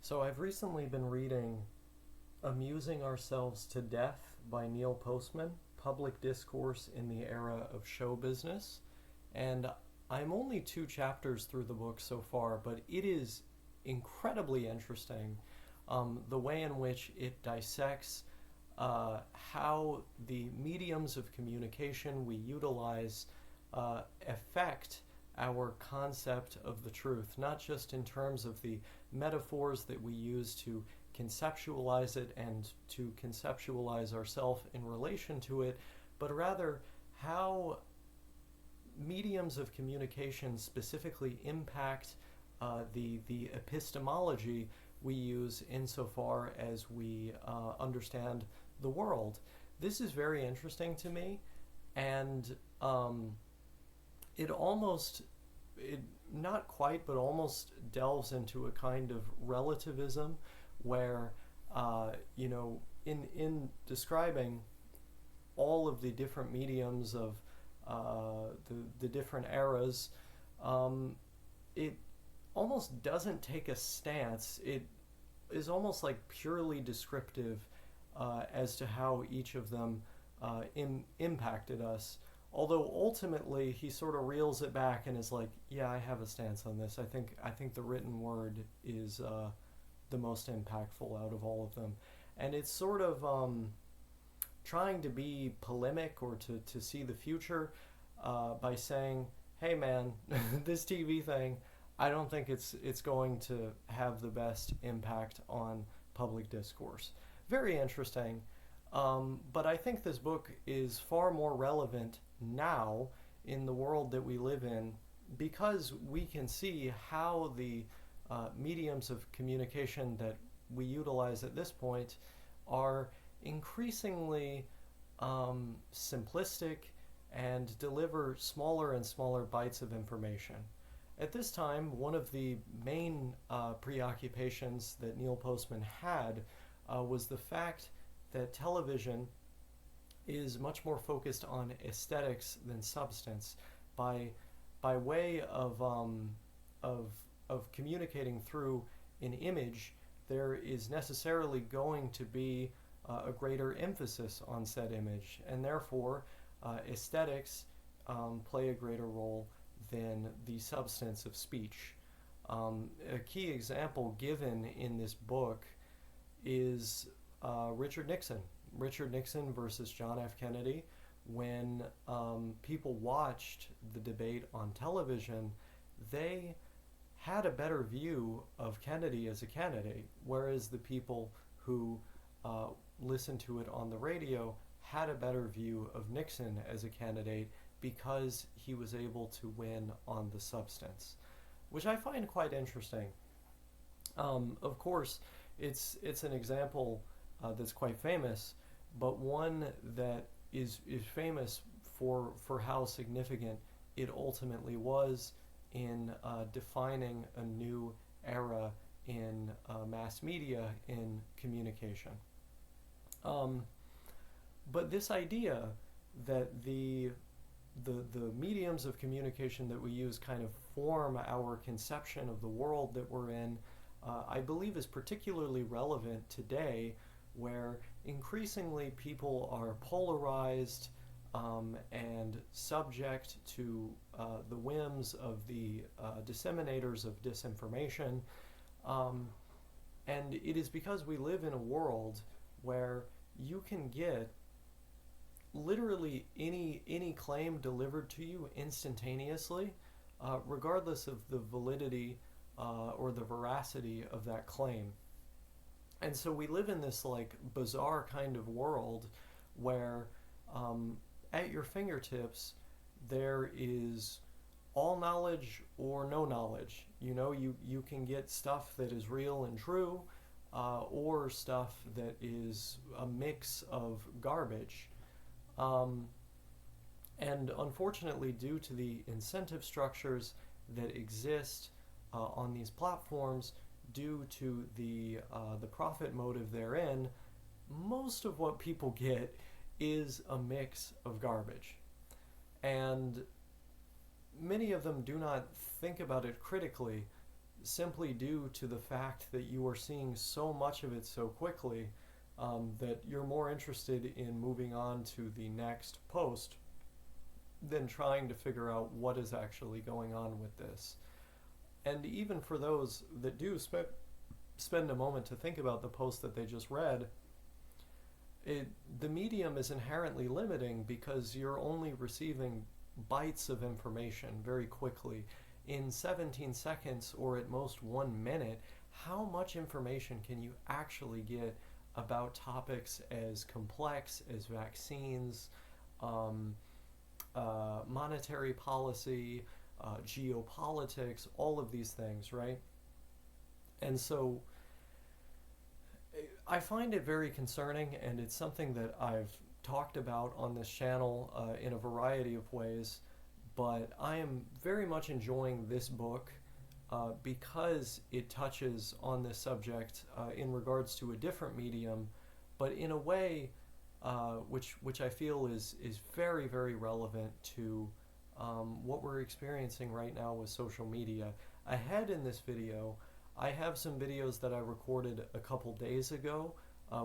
So I've recently been reading Amusing Ourselves to Death by Neil Postman, Public Discourse in the Era of Show Business. And I'm only two chapters through the book so far, but it is incredibly interesting, the way in which it dissects how the mediums of communication we utilize affect our concept of the truth, not just in terms of the metaphors that we use to conceptualize it and to conceptualize ourselves in relation to it, but rather how mediums of communication specifically impact the epistemology we use insofar as we understand the world. This is very interesting to me, and it almost, it not quite, but almost delves into a kind of relativism where, in describing all of the different mediums of the different eras, it almost doesn't take a stance. It is almost like purely descriptive as to how each of them impacted us. Although ultimately he sort of reels it back and is like, "Yeah, I have a stance on this. I think the written word is the most impactful out of all of them," and it's sort of trying to be polemic or to see the future by saying, "Hey, man, this TV thing, I don't think it's going to have the best impact on public discourse." Very interesting. But I think this book is far more relevant now in the world that we live in because we can see how the mediums of communication that we utilize at this point are increasingly simplistic and deliver smaller and smaller bites of information. At this time, one of the main preoccupations that Neil Postman had was the fact that television is much more focused on aesthetics than substance. By way of communicating through an image, there is necessarily going to be a greater emphasis on said image, and therefore aesthetics play a greater role than the substance of speech. A key example given in this book is Richard Nixon. Richard Nixon versus John F. Kennedy. When people watched the debate on television, they had a better view of Kennedy as a candidate, whereas the people who listened to it on the radio had a better view of Nixon as a candidate because he was able to win on the substance, which I find quite interesting. Of course, it's an example that's quite famous, but one that is famous for how significant it ultimately was in defining a new era in mass media, in communication. But this idea that the mediums of communication that we use kind of form our conception of the world that we're in, I believe is particularly relevant today, where increasingly people are polarized and subject to the whims of the disseminators of disinformation. And it is because we live in a world where you can get literally any claim delivered to you instantaneously, regardless of the validity or the veracity of that claim. And so we live in this like bizarre kind of world where at your fingertips there is all knowledge or no knowledge. You can get stuff that is real and true, or stuff that is a mix of garbage. And unfortunately, due to the incentive structures that exist on these platforms, due to the profit motive therein, most of what people get is a mix of garbage. And many of them do not think about it critically. simply due to the fact that you are seeing so much of it so quickly that you're more interested in moving on to the next post than trying to figure out what is actually going on with this. And even for those that do spend a moment to think about the post that they just read, the medium is inherently limiting because you're only receiving bites of information very quickly. In 17 seconds or at most 1 minute, how much information can you actually get about topics as complex as vaccines, monetary policy, geopolitics, all of these things, right? And so I find it very concerning, and it's something that I've talked about on this channel in a variety of ways, but I am very much enjoying this book because it touches on this subject in regards to a different medium, but in a way which I feel is very, very relevant to what we're experiencing right now with social media. Ahead in this video, I have some videos that I recorded a couple days ago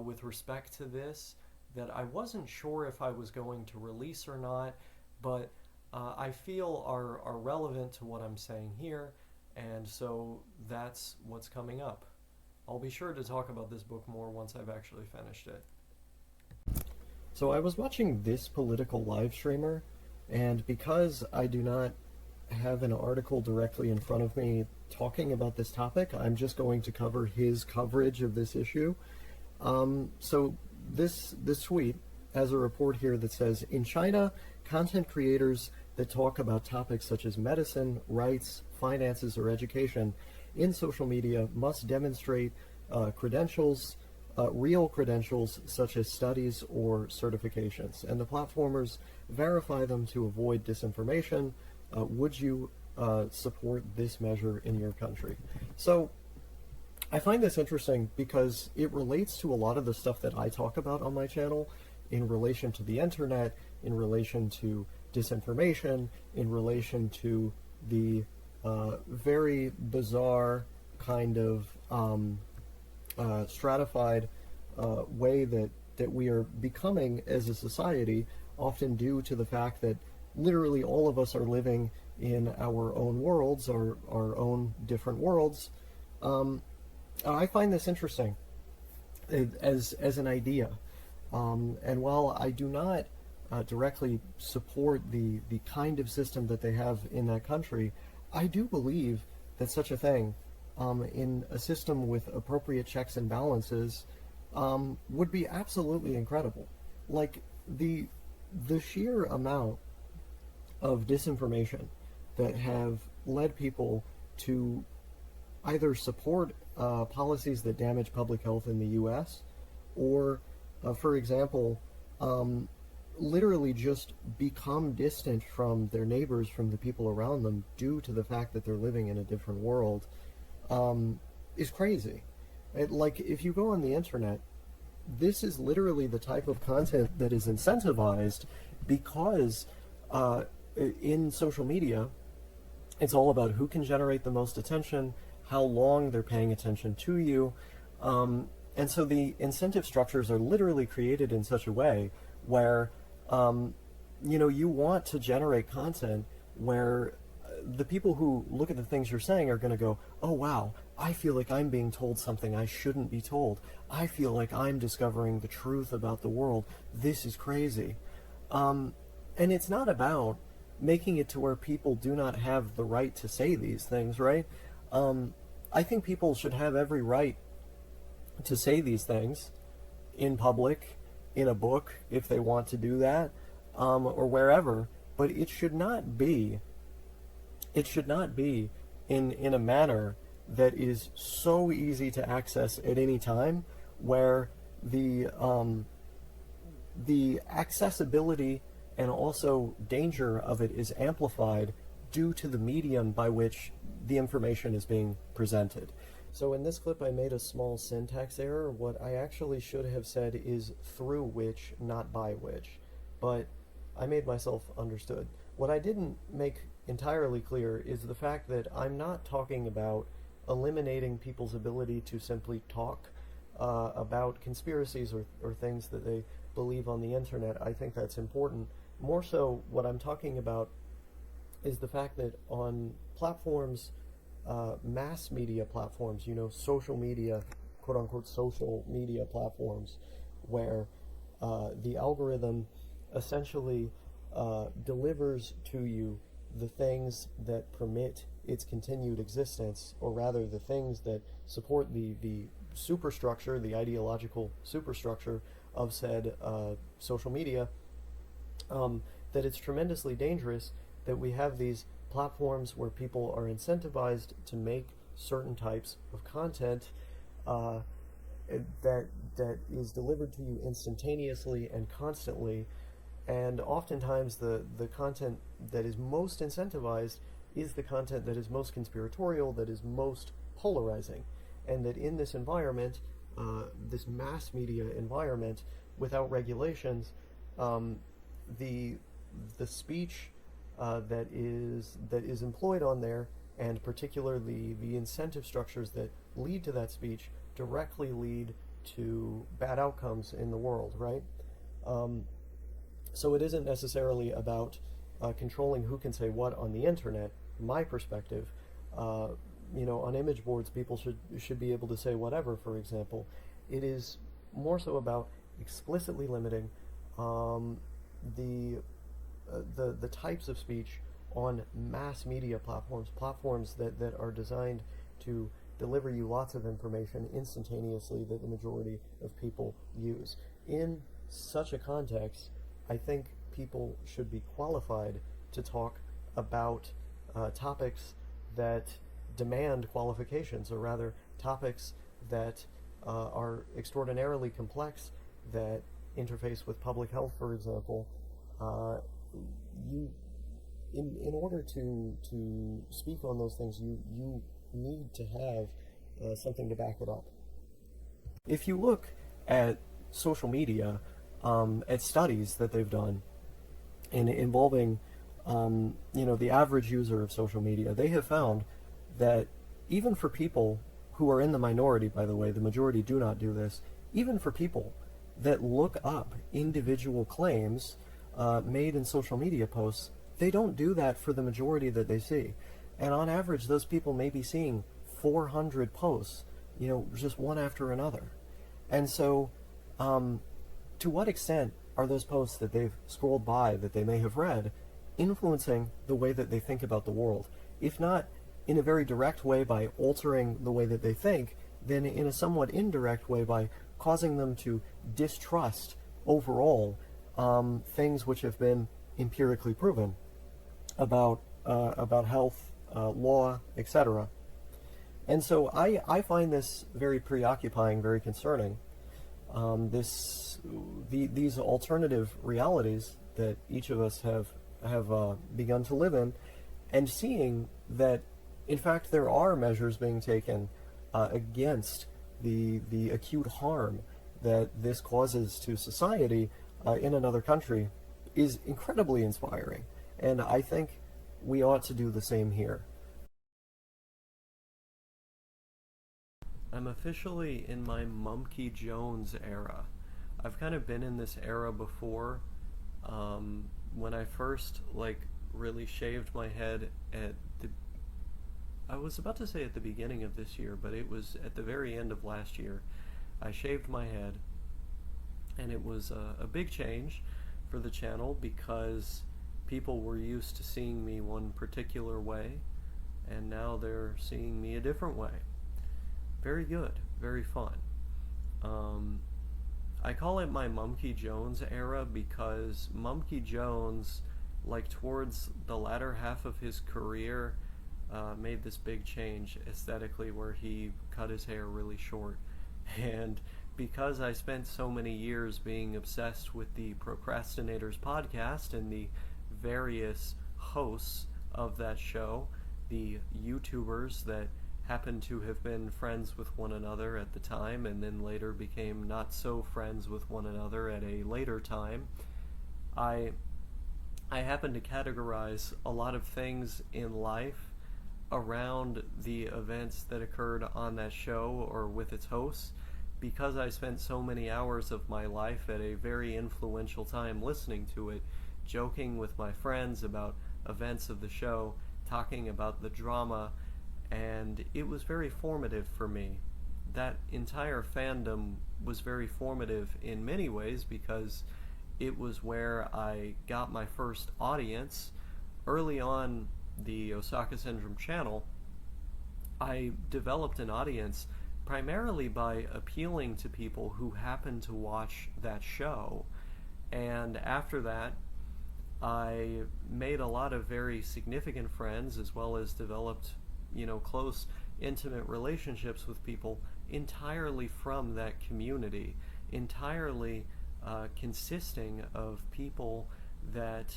with respect to this that I wasn't sure if I was going to release or not, but I feel are relevant to what I'm saying here, and so that's what's coming up. I'll be sure to talk about this book more once I've actually finished it. So I was watching this political live streamer, and because I do not have an article directly in front of me talking about this topic, I'm just going to cover his coverage of this issue. So this tweet has a report here that says, in China, content creators that talk about topics such as medicine, rights, finances, or education in social media must demonstrate credentials, real credentials such as studies or certifications, and the platformers verify them to avoid disinformation. Would you support this measure in your country? So I find this interesting because it relates to a lot of the stuff that I talk about on my channel in relation to the internet, in relation to disinformation, in relation to the very bizarre kind of stratified way that we are becoming as a society, often due to the fact that literally all of us are living in our own worlds, or our own different worlds. I find this interesting as an idea. And while I do not directly support the kind of system that they have in that country, I do believe that such a thing, in a system with appropriate checks and balances, would be absolutely incredible. Like, the sheer amount of disinformation that have led people to either support policies that damage public health in the U.S. or, for example, literally just become distant from their neighbors, from the people around them, due to the fact that they're living in a different world, is crazy. Like, if you go on the internet, this is literally the type of content that is incentivized because in social media, it's all about who can generate the most attention, how long they're paying attention to you, and so the incentive structures are literally created in such a way where you want to generate content where the people who look at the things you're saying are going to go, oh wow, I feel like I'm being told something I shouldn't be told. I feel like I'm discovering the truth about the world. This is crazy. And it's not about making it to where people do not have the right to say these things, right? I think people should have every right to say these things in public, in a book, if they want to do that, or wherever, but it should not be in a manner that is so easy to access at any time, where the accessibility and also danger of it is amplified due to the medium by which the information is being presented. So in this clip I made a small syntax error. What I actually should have said is through which, not by which, but I made myself understood. What I didn't make entirely clear is the fact that I'm not talking about eliminating people's ability to simply talk about conspiracies or things that they believe on the internet. I think that's important. More so, what I'm talking about is the fact that on platforms, mass media platforms, social media, quote unquote social media platforms, where the algorithm essentially delivers to you the things that permit its continued existence, or rather the things that support the superstructure, the ideological superstructure of said social media, that it's tremendously dangerous that we have these platforms where people are incentivized to make certain types of content that is delivered to you instantaneously and constantly, and oftentimes the content that is most incentivized is the content that is most conspiratorial, that is most polarizing, and that in this environment, this mass media environment, without regulations, the speech that is employed on there, and particularly the incentive structures that lead to that speech, directly lead to bad outcomes in the world, right? So it isn't necessarily about controlling who can say what on the internet. My perspective, on image boards, people should be able to say whatever. For example, it is more so about explicitly limiting the types of speech on mass media platforms that are designed to deliver you lots of information instantaneously that the majority of people use. In such a context, I think people should be qualified to talk about topics that demand qualifications, or rather topics that are extraordinarily complex, that interface with public health, for example. In order to speak on those things, you need to have something to back it up. If you look at social media, at studies that they've done involving the average user of social media, they have found that even for people who are in the minority, by the way, the majority do not do this, even for people that look up individual claims made in social media posts, they don't do that for the majority that they see. And on average, those people may be seeing 400 posts, just one after another. And so, to what extent are those posts that they've scrolled by, that they may have read, influencing the way that they think about the world? If not in a very direct way by altering the way that they think, then in a somewhat indirect way by causing them to distrust overall things which have been empirically proven about health, law, etc. And so I find this very preoccupying, very concerning. These alternative realities that each of us have begun to live in, and seeing that, in fact, there are measures being taken against the acute harm that this causes to society in another country, is incredibly inspiring. And I think we ought to do the same here. I'm officially in my Mumkey Jones era. I've kind of been in this era before. When I first really shaved my head I was about to say at the beginning of this year, but it was at the very end of last year. I shaved my head, and it was a big change for the channel because people were used to seeing me one particular way, and now they're seeing me a different way. Very good, very fun. I call it my Mumkey Jones era because Mumkey Jones, towards the latter half of his career, made this big change aesthetically where he cut his hair really short. And because I spent so many years being obsessed with the Procrastinators podcast and the various hosts of that show, the YouTubers that happened to have been friends with one another at the time and then later became not so friends with one another at a later time, I happen to categorize a lot of things in life around the events that occurred on that show or with its hosts, because I spent so many hours of my life at a very influential time listening to it, joking with my friends about events of the show, talking about the drama, and it was very formative for me. That entire fandom was very formative in many ways because it was where I got my first audience. Early on the OsakaSyndrome channel, I developed an audience primarily by appealing to people who happened to watch that show. And after that, I made a lot of very significant friends as well as developed, close, intimate relationships with people entirely from that community, entirely consisting of people that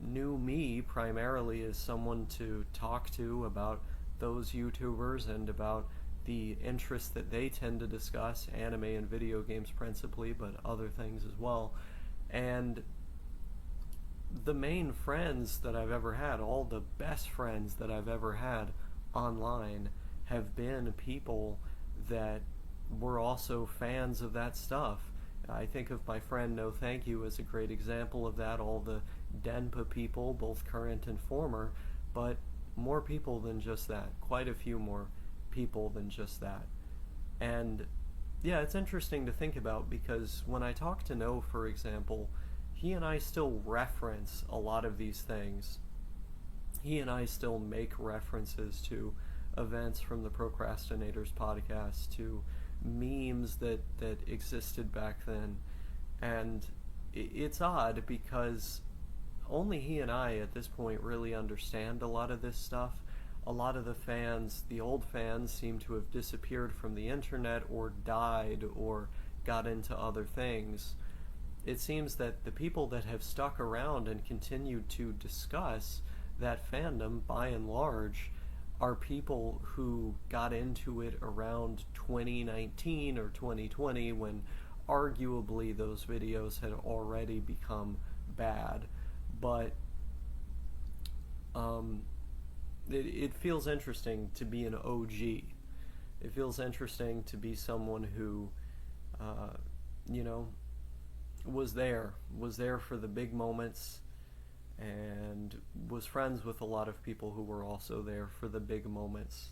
knew me primarily as someone to talk to about those YouTubers and about the interests that they tend to discuss, anime and video games principally, but other things as well. And the main friends that I've ever had, all the best friends that I've ever had online, have been people that were also fans of that stuff. I think of my friend No Thank You as a great example of that, all the Denpa people, both current and former, but more people than just that, quite a few more people than just that. And yeah, it's interesting to think about because when I talk to No, for example, he and I still reference a lot of these things. He and I still make references to events from the Procrastinators podcast, to memes that existed back then. And it's odd because only he and I at this point really understand a lot of this stuff. A lot of the fans, the old fans, seem to have disappeared from the internet or died or got into other things. It seems that the people that have stuck around and continued to discuss that fandom, by and large, are people who got into it around 2019 or 2020 when arguably those videos had already become bad. But it feels interesting to be an OG. It feels interesting to be someone who, was there for the big moments and was friends with a lot of people who were also there for the big moments.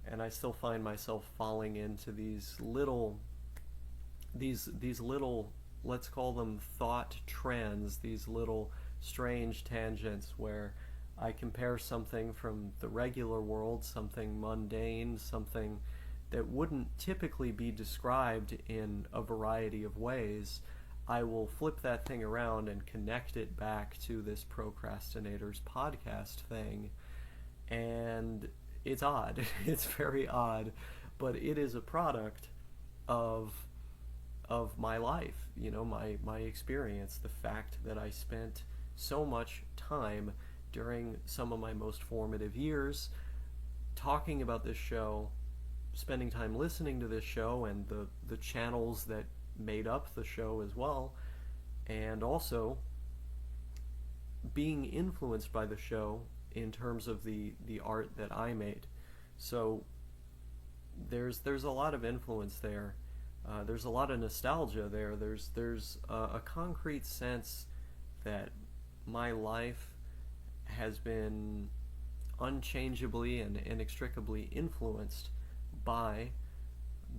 And I still find myself falling into these little, let's call them thought trends, these little strange tangents where I compare something from the regular world, something mundane, something that wouldn't typically be described in a variety of ways. I will flip that thing around and connect it back to this Procrastinators podcast thing. And it's odd. It's very odd. But it is a product of my life, my experience, the fact that I spent so much time during some of my most formative years talking about this show, spending time listening to this show and the channels that made up the show as well, and also being influenced by the show in terms of the art that I made. So there's a lot of influence there. There's a lot of nostalgia there. There's a concrete sense that my life has been unchangeably and inextricably influenced by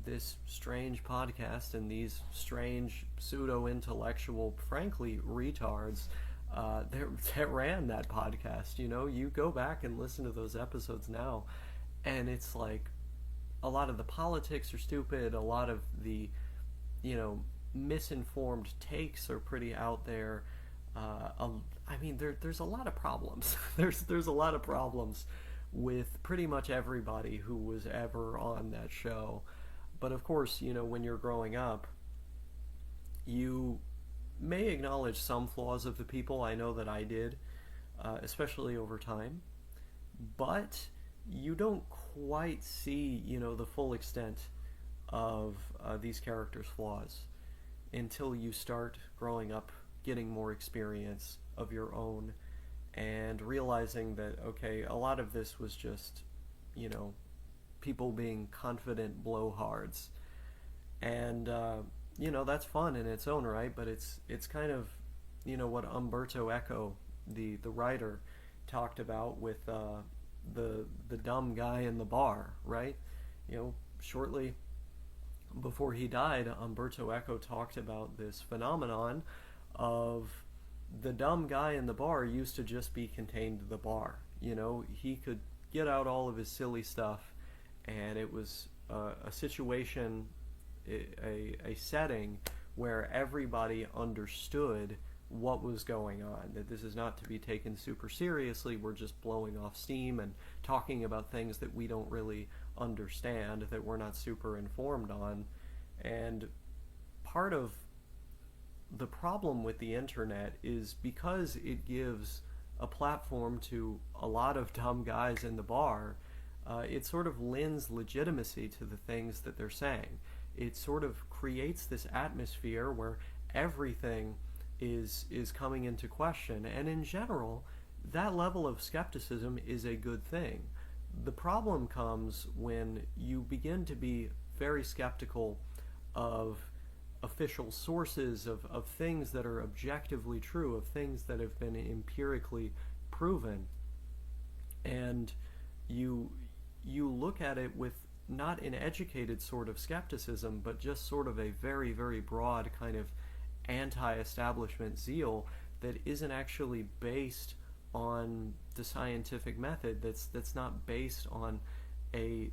this strange podcast and these strange pseudo-intellectual, frankly, retards that ran that podcast. You go back and listen to those episodes now, and it's like a lot of the politics are stupid, a lot of the, misinformed takes are pretty out there. There's a lot of problems. There's a lot of problems with pretty much everybody who was ever on that show. But of course, when you're growing up, you may acknowledge some flaws of the people. I know that I did, especially over time. But you don't quite see, the full extent of these characters' flaws until you start growing up, getting more experience of your own, and realizing that, okay, a lot of this was just, you know, people being confident blowhards. And, that's fun in its own right, but it's kind of, what Umberto Eco, the writer, talked about with the dumb guy in the bar, right? Shortly before he died, Umberto Eco talked about this phenomenon of the dumb guy in the bar used to just be contained to the bar. He could get out all of his silly stuff, and it was a situation, a setting where everybody understood what was going on, that this is not to be taken super seriously. We're just blowing off steam and talking about things that we don't really understand, that we're not super informed on. And part of the problem with the internet is because it gives a platform to a lot of dumb guys in the bar, it sort of lends legitimacy to the things that they're saying. It sort of creates this atmosphere where everything is coming into question, and in general, that level of skepticism is a good thing. The problem comes when you begin to be very skeptical of official sources, of things that are objectively true, of things that have been empirically proven, and you look at it with not an educated sort of skepticism, but just sort of a very, very broad kind of anti-establishment zeal that isn't actually based on the scientific method, that's not based on an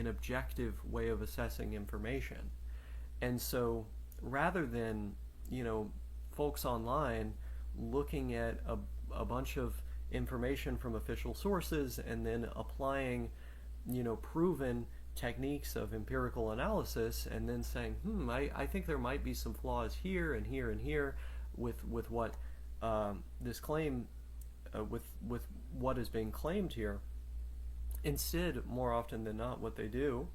objective way of assessing information. And so rather than, folks online looking at a bunch of information from official sources and then applying, proven techniques of empirical analysis and then saying, I think there might be some flaws here and here and here with what this claim, with what is being claimed here. Instead, more often than not, what they do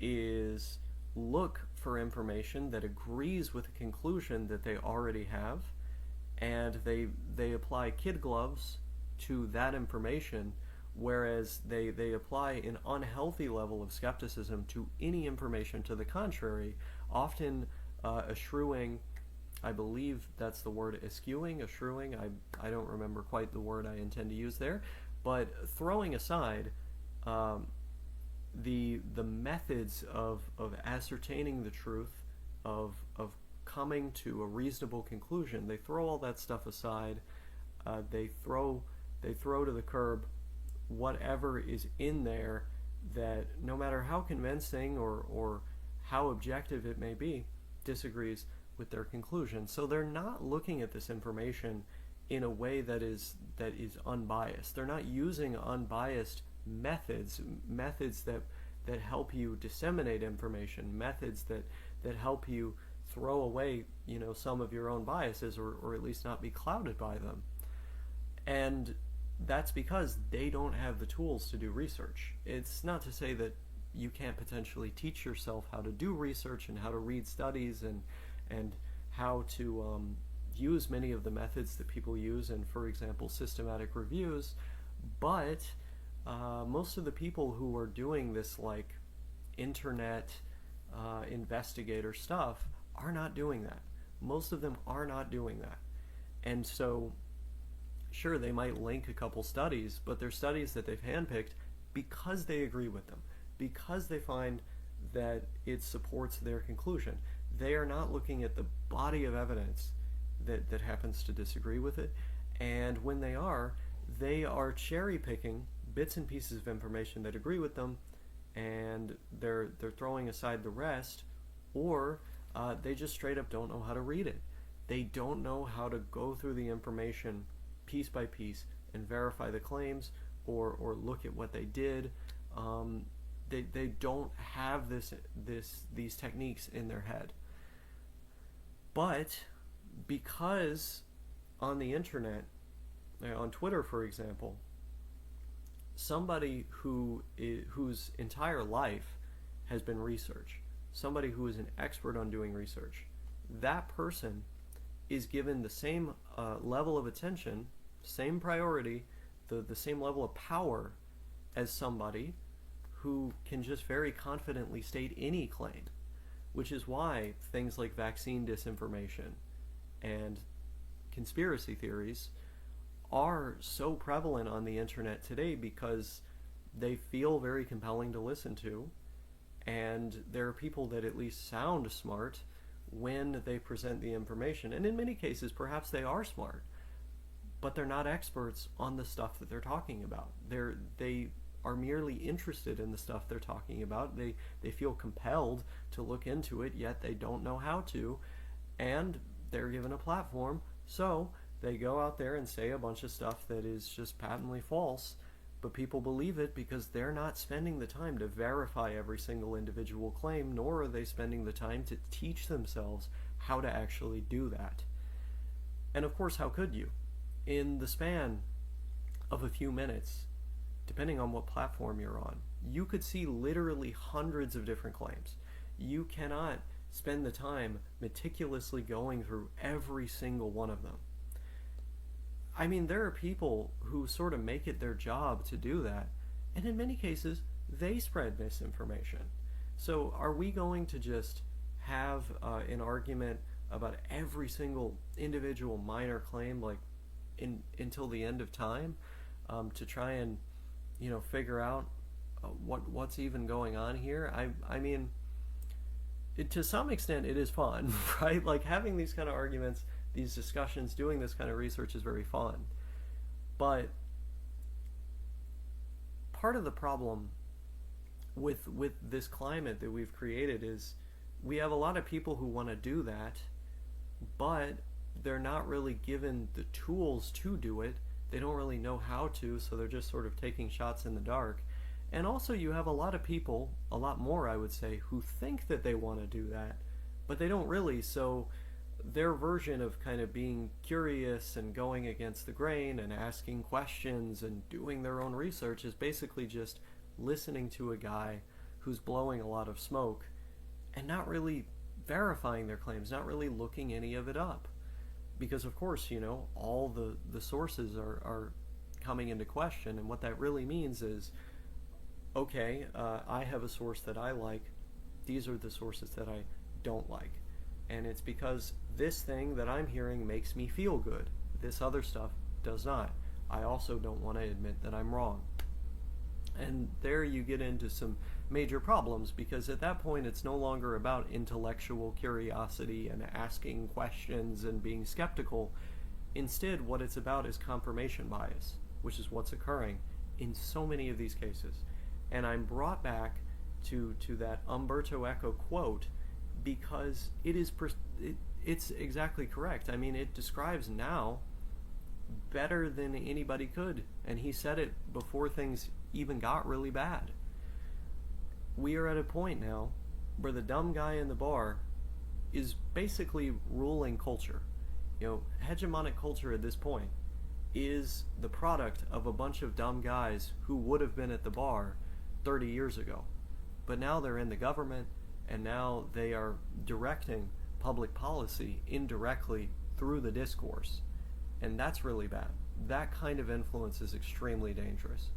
is look for information that agrees with a conclusion that they already have, and they apply kid gloves to that information, whereas they apply an unhealthy level of skepticism to any information to the contrary, often eschewing, I believe that's the word, eschewing, I don't remember quite the word I intend to use there, but throwing aside the methods of ascertaining the truth, of coming to a reasonable conclusion. They throw all that stuff aside. They throw to the curb whatever is in there that, no matter how convincing or how objective it may be, disagrees with their conclusion. So they're not looking at this information in a way that is unbiased. They're not using unbiased methods that help you disseminate information, methods that help you throw away, some of your own biases, or at least not be clouded by them. And that's because they don't have the tools to do research. It's not to say that you can't potentially teach yourself how to do research and how to read studies and how to use many of the methods that people use in, for example, systematic reviews, but most of the people who are doing this, like, internet investigator stuff, are not doing that. Most of them are not doing that. And so, sure, they might link a couple studies, but they're studies that they've handpicked because they agree with them, because they find that it supports their conclusion. They are not looking at the body of evidence that happens to disagree with it, and when they are cherry picking bits and pieces of information that agree with them, and they're throwing aside the rest, or they just straight up don't know how to read it. They don't know how to go through the information piece by piece and verify the claims, or look at what they did. They don't have these techniques in their head. But because on the internet, on Twitter, for example, somebody whose entire life has been research, somebody who is an expert on doing research, that person is given the same level of attention same priority, the same level of power as somebody who can just very confidently state any claim, which is why things like vaccine disinformation and conspiracy theories are so prevalent on the internet today, because they feel very compelling to listen to, and there are people that at least sound smart when they present the information. And in many cases, perhaps they are smart, but they're not experts on the stuff that they're talking about. They are merely interested in the stuff they're talking about. They feel compelled to look into it, yet they don't know how to, and they're given a platform, so they go out there and say a bunch of stuff that is just patently false, but people believe it because they're not spending the time to verify every single individual claim, nor are they spending the time to teach themselves how to actually do that. And of course, how could you? In the span of a few minutes, depending on what platform you're on, you could see literally hundreds of different claims. You cannot spend the time meticulously going through every single one of them. I mean, there are people who sort of make it their job to do that, and in many cases, they spread misinformation. So are we going to just have an argument about every single individual minor claim, like until the end of time, to try and figure out what's even going on here? I mean, to some extent, it is fun, right? Like, having these kind of arguments, these discussions, doing this kind of research is very fun. But part of the problem with this climate that we've created is we have a lot of people who want to do that, but they're not really given the tools to do it. They don't really know how to, so they're just sort of taking shots in the dark. And also, you have a lot of people, a lot more I would say, who think that they want to do that, but they don't really. So their version of kind of being curious and going against the grain and asking questions and doing their own research is basically just listening to a guy who's blowing a lot of smoke and not really verifying their claims, not really looking any of it up. Because of course, all the sources are coming into question, and what that really means is, okay, I have a source that I like, these are the sources that I don't like. And it's because this thing that I'm hearing makes me feel good. This other stuff does not. I also don't want to admit that I'm wrong. And there you get into some major problems, because at that point it's no longer about intellectual curiosity and asking questions and being skeptical. Instead, what it's about is confirmation bias, which is what's occurring in so many of these cases. And I'm brought back to that Umberto Eco quote, because it's exactly correct. I mean, it describes now better than anybody could, and he said it before things even got really bad. We are at a point now where the dumb guy in the bar is basically ruling culture. Hegemonic culture at this point is the product of a bunch of dumb guys who would have been at the bar 30 years ago. But now they're in the government, and now they are directing public policy indirectly through the discourse. And that's really bad. That kind of influence is extremely dangerous.